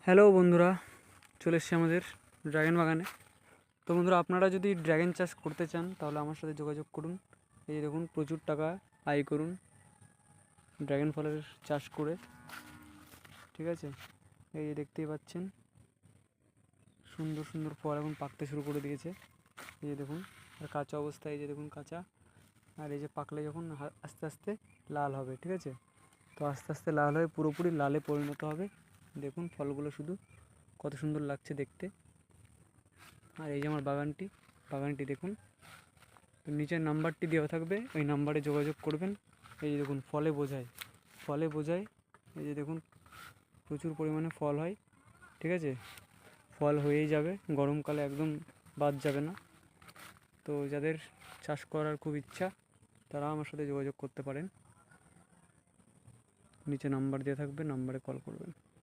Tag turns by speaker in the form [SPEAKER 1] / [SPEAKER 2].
[SPEAKER 1] Hello বন্ধুরা, চলে এসছি আমাদের ড্রাগন বাগানে। তো বন্ধুরা, আপনারা যদি ড্রাগন চাষ করতে চান তাহলে আমার সাথে যোগাযোগ করুন। এই যে দেখুন, প্রচুর টাকা আয় করুন ড্রাগন ফলের চাষ করে। ঠিক আছে, এই যে দেখতেই পাচ্ছেন সুন্দর সুন্দর ফল এখন পাকতে শুরু করে দিয়েছে। এই যে দেখুন, আর কাঁচা অবস্থায় এই যে দেখুন কাঁচা, আর এই যে পাকলে যখন আস্তে আস্তে লাল হবে। ঠিক আছে, তো আস্তে আস্তে লাল হয়ে পুরোপুরি লালে পরিণত হবে। দেখুন ফলগুলো শুধু কত সুন্দর লাগছে দেখতে। আর এই যে আমার বাগানটি দেখুন, তো নিচের নাম্বারটি দেওয়া থাকবে, ওই নাম্বারে যোগাযোগ করবেন। এই যে দেখুন, ফলে বোঝায়। এই যে দেখুন, প্রচুর পরিমাণে ফল হয়। ঠিক আছে, ফল হয়েই যাবে, গরমকালে একদম বাদ যাবে না। তো যাদের চাষ করার খুব ইচ্ছা তারা আমার সাথে যোগাযোগ করতে পারেন। নিচে নাম্বার দেওয়া থাকবে, নাম্বারে কল করবেন।